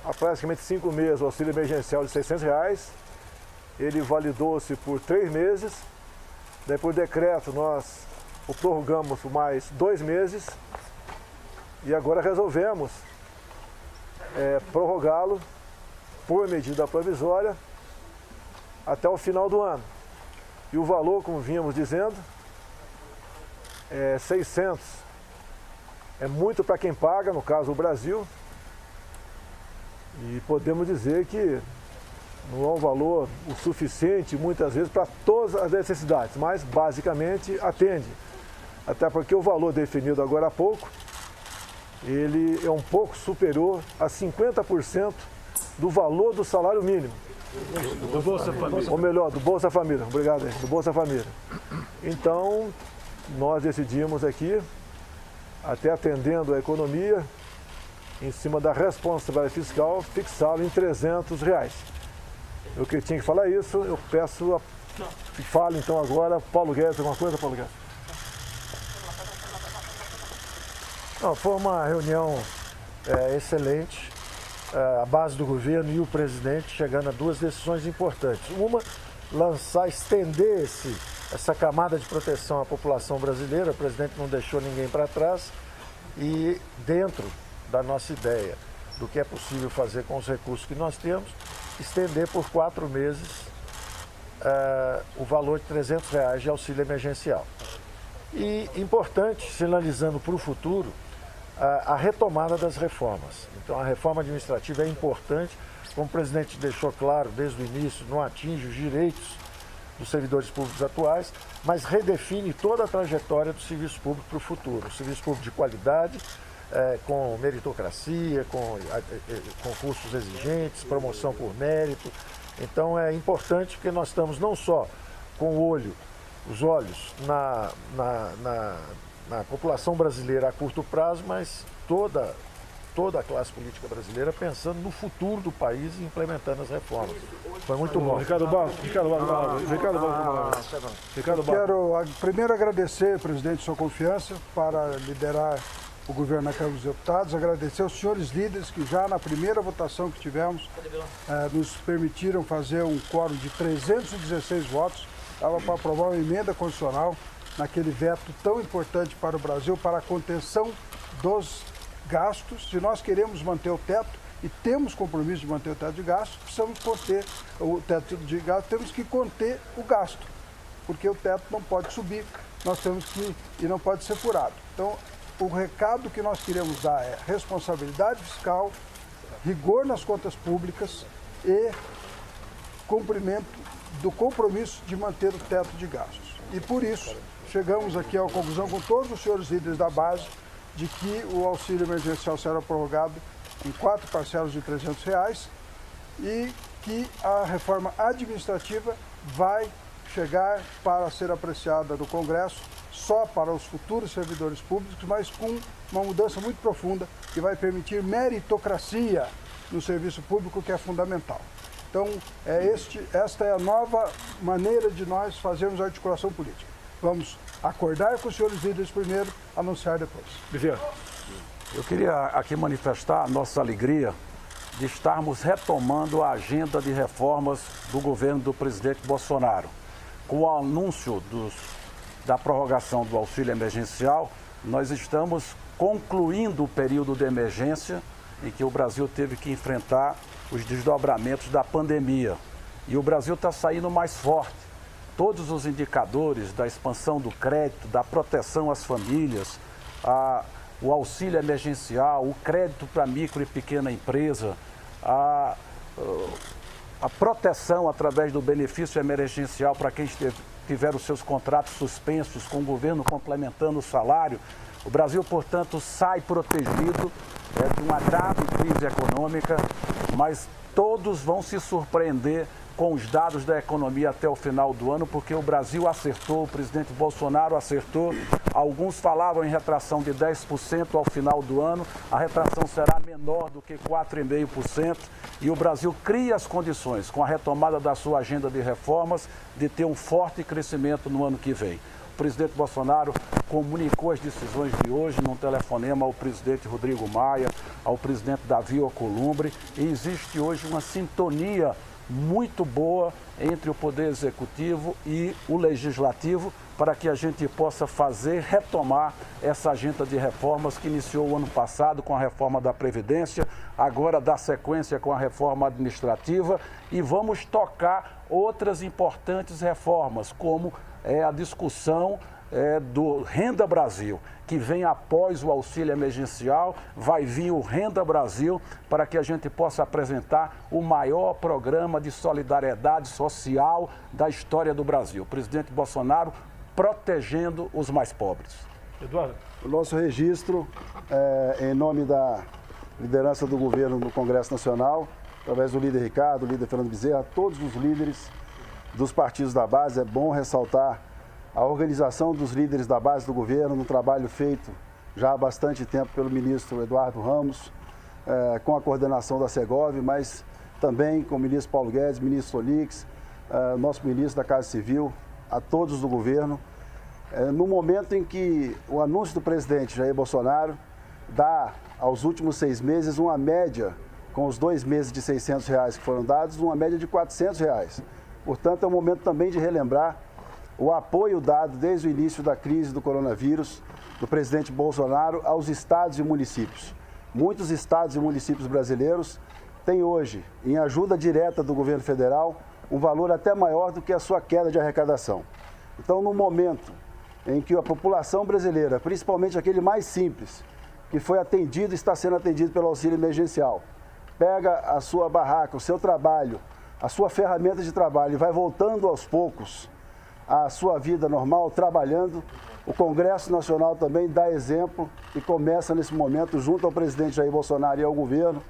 há praticamente 5 meses o auxílio emergencial de R$600. Ele validou-se por 3 meses. Daí, por decreto, nós o prorrogamos por mais 2 meses. E agora resolvemos prorrogá-lo por medida provisória até o final do ano. E o valor, como vínhamos dizendo, é 600. É muito para quem paga, no caso o Brasil. E podemos dizer que não é um valor o suficiente, muitas vezes, para todas as necessidades, mas basicamente atende. Até porque o valor definido agora há pouco, ele é um pouco superior a 50% do valor do salário mínimo. Do Bolsa Família. Ou melhor, do Bolsa Família. Obrigado, do Bolsa Família. Então, nós decidimos aqui, até atendendo a economia, em cima da responsabilidade fiscal, fixá-lo em R$300. Eu que tinha que falar isso, eu peço que fale então agora, Paulo Guedes, alguma coisa, Paulo Guedes? Não, foi uma reunião excelente, a base do governo e o presidente chegando a 2 decisões importantes. Uma, estender essa camada de proteção à população brasileira, o presidente não deixou ninguém para trás, e dentro da nossa ideia do que é possível fazer com os recursos que nós temos, estender por 4 meses o valor de R$300 de auxílio emergencial. E importante, sinalizando para o futuro, a retomada das reformas. Então, a reforma administrativa é importante, como o presidente deixou claro desde o início, não atinge os direitos dos servidores públicos atuais, mas redefine toda a trajetória do serviço público para o futuro. O serviço público de qualidade, com meritocracia, com concursos exigentes, promoção por mérito. Então, é importante porque nós estamos não só com os olhos na população brasileira a curto prazo, mas toda a classe política brasileira pensando no futuro do país e implementando as reformas. Foi muito bom. Ricardo Barros. Quero primeiro agradecer, presidente, sua confiança para liderar o governo na Câmara dos Deputados, agradecer aos senhores líderes que já na primeira votação que tivemos nos permitiram fazer um quórum de 316 votos, dava para aprovar uma emenda constitucional naquele veto tão importante para o Brasil, para a contenção dos gastos. Se nós queremos manter o teto e temos compromisso de manter o teto de gastos, precisamos conter o teto de gastos, temos que conter o gasto, porque o teto não pode subir, e não pode ser furado. Então, o recado que nós queremos dar é responsabilidade fiscal, rigor nas contas públicas e cumprimento do compromisso de manter o teto de gastos. E por isso, chegamos aqui à conclusão com todos os senhores líderes da base de que o auxílio emergencial será prorrogado em 4 parcelas de R$300 e que a reforma administrativa vai chegar para ser apreciada no Congresso só para os futuros servidores públicos, mas com uma mudança muito profunda que vai permitir meritocracia no serviço público, que é fundamental. Então, esta é a nova maneira de nós fazermos a articulação política. Vamos acordar com os senhores líderes primeiro, anunciar depois. Eu queria aqui manifestar a nossa alegria de estarmos retomando a agenda de reformas do governo do presidente Bolsonaro. Com o anúncio da prorrogação do auxílio emergencial, nós estamos concluindo o período de emergência em que o Brasil teve que enfrentar os desdobramentos da pandemia. E o Brasil está saindo mais forte. Todos os indicadores da expansão do crédito, da proteção às famílias, o auxílio emergencial, o crédito para micro e pequena empresa, a proteção através do benefício emergencial para quem tiver os seus contratos suspensos, com o governo complementando o salário. O Brasil, portanto, sai protegido de uma grave crise econômica, mas todos vão se surpreender com os dados da economia até o final do ano, porque o Brasil acertou, o presidente Bolsonaro acertou. Alguns falavam em retração de 10% ao final do ano, a retração será menor do que 4,5%, e o Brasil cria as condições, com a retomada da sua agenda de reformas, de ter um forte crescimento no ano que vem. O presidente Bolsonaro comunicou as decisões de hoje num telefonema ao presidente Rodrigo Maia, ao presidente Davi Alcolumbre, e existe hoje uma sintonia muito boa entre o Poder Executivo e o Legislativo para que a gente possa retomar essa agenda de reformas que iniciou o ano passado com a reforma da Previdência, agora dá sequência com a reforma administrativa e vamos tocar outras importantes reformas, como a discussão do Renda Brasil, que vem após o auxílio emergencial, vai vir o Renda Brasil para que a gente possa apresentar o maior programa de solidariedade social da história do Brasil. O presidente Bolsonaro protegendo os mais pobres. Eduardo. O nosso registro, em nome da liderança do governo no Congresso Nacional, através do líder Ricardo, do líder Fernando Bezerra, todos os líderes dos partidos da base, é bom ressaltar a organização dos líderes da base do governo, no trabalho feito já há bastante tempo pelo ministro Eduardo Ramos, com a coordenação da Segov, mas também com o ministro Paulo Guedes, ministro Solix, nosso ministro da Casa Civil, a todos do governo. No momento em que o anúncio do presidente Jair Bolsonaro dá aos últimos 6 meses uma média, com os 2 meses de R$600 que foram dados, uma média de R$400. Portanto, é um momento também de relembrar o apoio dado desde o início da crise do coronavírus do presidente Bolsonaro aos estados e municípios. Muitos estados e municípios brasileiros têm hoje, em ajuda direta do governo federal, um valor até maior do que a sua queda de arrecadação. Então, no momento em que a população brasileira, principalmente aquele mais simples, que foi atendido e está sendo atendido pelo auxílio emergencial, pega a sua barraca, o seu trabalho, a sua ferramenta de trabalho e vai voltando aos poucos à sua vida normal, trabalhando, o Congresso Nacional também dá exemplo e começa nesse momento, junto ao presidente Jair Bolsonaro e ao governo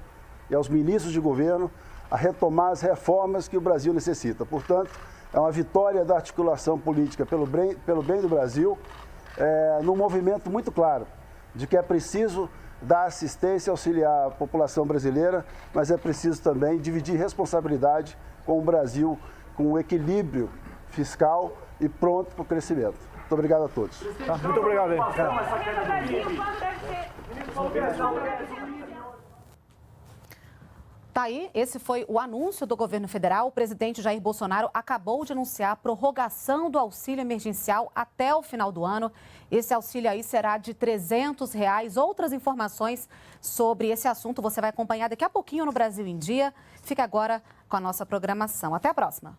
e aos ministros de governo, a retomar as reformas que o Brasil necessita. Portanto, é uma vitória da articulação política pelo bem do Brasil, num movimento muito claro de que é preciso dar assistência, auxiliar a população brasileira, mas é preciso também dividir responsabilidade com o Brasil, com o equilíbrio fiscal e pronto para o crescimento. Muito obrigado a todos. Tá, muito obrigado, hein? Tá aí, esse foi o anúncio do governo federal. O presidente Jair Bolsonaro acabou de anunciar a prorrogação do auxílio emergencial até o final do ano. Esse auxílio aí será de R$300. Outras informações sobre esse assunto você vai acompanhar daqui a pouquinho no Brasil em Dia. Fica agora com a nossa programação. Até a próxima.